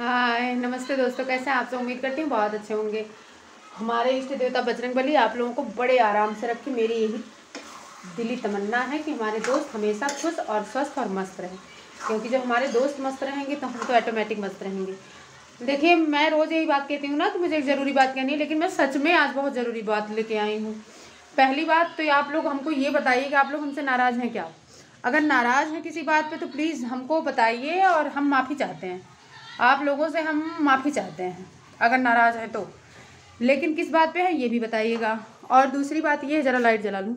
हाय नमस्ते दोस्तों, कैसे हैं आप सब। उम्मीद करती हूँ बहुत अच्छे होंगे। हमारे इष्ट देवता बजरंगबली आप लोगों को बड़े आराम से रखे। मेरी यही दिली तमन्ना है कि हमारे दोस्त हमेशा खुश और स्वस्थ और मस्त रहें, क्योंकि जब हमारे दोस्त मस्त रहेंगे तो हम तो ऑटोमेटिक मस्त रहेंगे। देखिए, मैं रोज़ यही बात कहती हूँ ना कि मुझे एक ज़रूरी बात कहनी है, लेकिन मैं सच में आज बहुत ज़रूरी बात लेके आई हूँ। पहली बात तो आप लोग हमको ये बताइए कि आप लोग हमसे नाराज़ हैं क्या। अगर नाराज़ हैं किसी बात पे तो प्लीज़ हमको बताइए और हम माफ़ी चाहते हैं। आप लोगों से हम माफ़ी चाहते हैं अगर नाराज़ हैं तो, लेकिन किस बात पे है ये भी बताइएगा। और दूसरी बात ये है, ज़रा लाइट जला लूँ।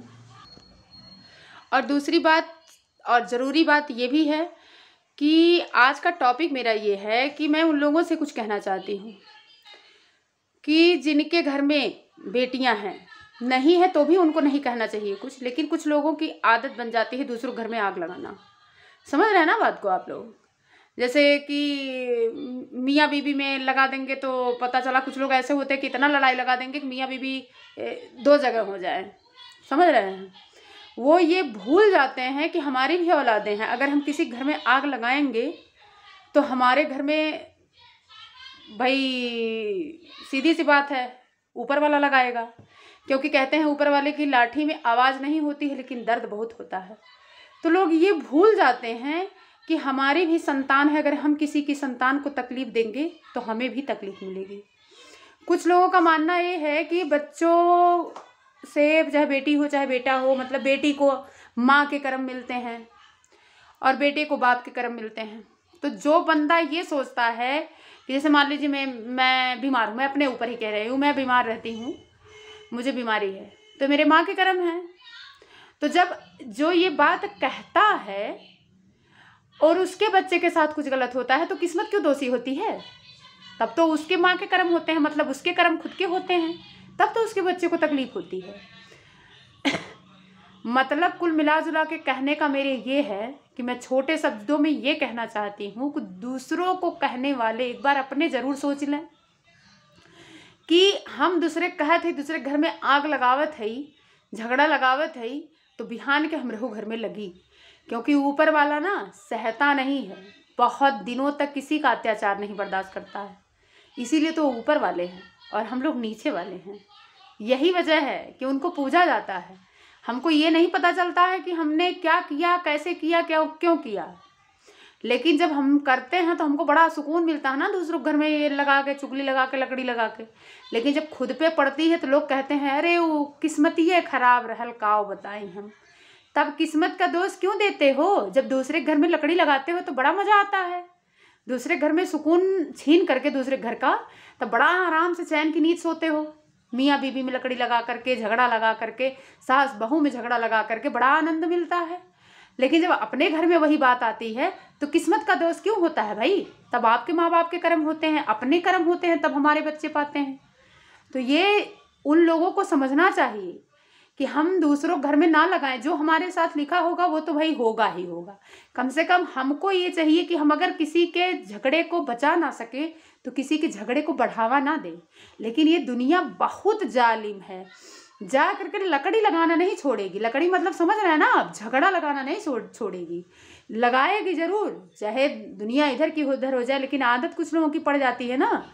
और दूसरी बात और ज़रूरी बात ये भी है कि आज का टॉपिक मेरा ये है कि मैं उन लोगों से कुछ कहना चाहती हूँ कि जिनके घर में बेटियां हैं, नहीं है तो भी उनको नहीं कहना चाहिए कुछ, लेकिन कुछ लोगों की आदत बन जाती है दूसरों घर में आग लगाना। समझ रहे हैं ना बात को आप लोग। जैसे कि मियाँ बीबी में लगा देंगे तो पता चला कुछ लोग ऐसे होते हैं कि इतना लड़ाई लगा देंगे कि मियाँ बीबी दो जगह हो जाए। समझ रहे हैं। वो ये भूल जाते हैं कि हमारी भी औलादें हैं। अगर हम किसी घर में आग लगाएंगे तो हमारे घर में भाई सीधी सी बात है ऊपर वाला लगाएगा, क्योंकि कहते हैं ऊपर वाले की लाठी में आवाज़ नहीं होती है लेकिन दर्द बहुत होता है। तो लोग ये भूल जाते हैं कि हमारी भी संतान है। अगर हम किसी की संतान को तकलीफ़ देंगे तो हमें भी तकलीफ़ मिलेगी। कुछ लोगों का मानना ये है कि बच्चों से, चाहे बेटी हो चाहे बेटा हो, मतलब बेटी को माँ के कर्म मिलते हैं और बेटे को बाप के कर्म मिलते हैं। तो जो बंदा ये सोचता है कि जैसे मान लीजिए मैं बीमार हूँ, मैं अपने ऊपर ही कह रही हूँ, मैं बीमार रहती हूँ, मुझे बीमारी है तो मेरे माँ के कर्म हैं। तो जब जो ये बात कहता है और उसके बच्चे के साथ कुछ गलत होता है तो किस्मत क्यों दोषी होती है। तब तो उसके माँ के कर्म होते हैं, मतलब उसके कर्म खुद के होते हैं, तब तो उसके बच्चे को तकलीफ होती है। मतलब कुल मिला जुला के कहने का मेरे ये है कि मैं छोटे शब्दों में ये कहना चाहती हूँ कि दूसरों को कहने वाले एक बार अपने ज़रूर सोच लें कि हम दूसरे कहत है, दूसरे घर में आग लगावत है, झगड़ा लगावत है, तो बिहान के हमरे घर में लगी। क्योंकि ऊपर वाला ना सहता नहीं है, बहुत दिनों तक किसी का अत्याचार नहीं बर्दाश्त करता है। इसीलिए तो ऊपर वाले हैं और हम लोग नीचे वाले हैं। यही वजह है कि उनको पूजा जाता है। हमको ये नहीं पता चलता है कि हमने क्या किया, कैसे किया, क्यों किया, लेकिन जब हम करते हैं तो हमको बड़ा सुकून मिलता है ना, दूसरों घर में ये लगा के, चुगली लगा के, लकड़ी लगा के। लेकिन जब खुद पे पड़ती है तो लोग कहते हैं अरे वो किस्मतिये खराब रहल काओ बताई हम। तब किस्मत का दोष क्यों देते हो। जब दूसरे घर में लकड़ी लगाते हो तो बड़ा मज़ा आता है। दूसरे घर में सुकून छीन करके दूसरे घर का, तब बड़ा आराम से चैन की नींद सोते हो। मियाँ बीबी में लकड़ी लगा करके, झगड़ा लगा करके, सास बहू में झगड़ा लगा करके बड़ा आनंद मिलता है। लेकिन जब अपने घर में वही बात आती है तो किस्मत का दोष क्यों होता है भाई। तब आपके माँ बाप के कर्म होते हैं, अपने कर्म होते हैं, तब हमारे बच्चे पाते हैं। तो ये उन लोगों को समझना चाहिए कि हम दूसरों घर में ना लगाएं। जो हमारे साथ लिखा होगा वो तो भाई होगा ही होगा। कम से कम हमको ये चाहिए कि हम अगर किसी के झगड़े को बचा ना सके तो किसी के झगड़े को बढ़ावा ना दें। लेकिन ये दुनिया बहुत जालिम है, जा करके लकड़ी लगाना नहीं छोड़ेगी। लकड़ी मतलब समझ रहे हैं ना आप, झगड़ा लगाना नहीं छोड़ेगी, लगाएगी ज़रूर, चाहे दुनिया इधर की उधर हो जाए। लेकिन आदत कुछ लोगों की पड़ जाती है ना।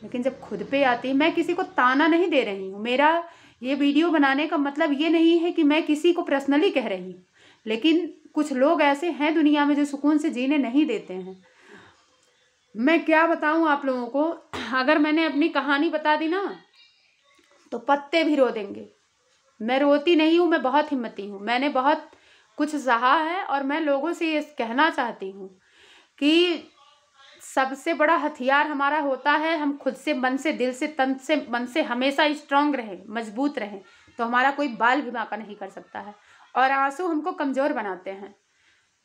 लेकिन जब खुद पे आती है, मैं किसी को ताना नहीं दे रही हूँ। मेरा ये वीडियो बनाने का मतलब ये नहीं है कि मैं किसी को पर्सनली कह रही हूँ, लेकिन कुछ लोग ऐसे हैं दुनिया में जो सुकून से जीने नहीं देते हैं। मैं क्या बताऊँ आप लोगों को। अगर मैंने अपनी कहानी बता दी ना तो पत्ते भी रो देंगे। मैं रोती नहीं हूँ, मैं बहुत हिम्मती हूँ, मैंने बहुत कुछ सहा है। और मैं लोगों से ये कहना चाहती हूँ कि सबसे बड़ा हथियार हमारा होता है हम खुद से, मन से, दिल से, तन से, मन से हमेशा स्ट्रांग रहें, मजबूत रहें, तो हमारा कोई बाल भी बांका नहीं कर सकता है। और आंसू हमको कमज़ोर बनाते हैं।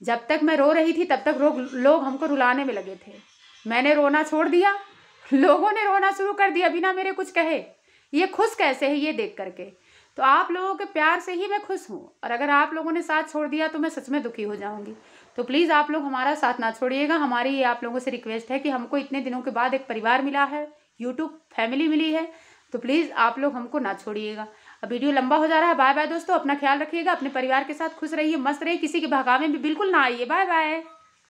जब तक मैं रो रही थी तब तक लोग हमको रुलाने में लगे थे। मैंने रोना छोड़ दिया, लोगों ने रोना शुरू कर दिया बिना मेरे कुछ कहे। ये खुश कैसे है ये देख करके। तो आप लोगों के प्यार से ही मैं खुश हूँ, और अगर आप लोगों ने साथ छोड़ दिया तो मैं सच में दुखी हो जाऊँगी। तो प्लीज़ आप लोग हमारा साथ ना छोड़िएगा। हमारी ये आप लोगों से रिक्वेस्ट है कि हमको इतने दिनों के बाद एक परिवार मिला है, यूट्यूब फैमिली मिली है, तो प्लीज़ आप लोग हमको ना छोड़िएगा। अब वीडियो लंबा हो जा रहा है। बाय बाय दोस्तों, अपना ख्याल रखिएगा, अपने परिवार के साथ खुश रहिए, मस्त रहिए, किसी के बहकावे में बिल्कुल ना आइए। Bye bye.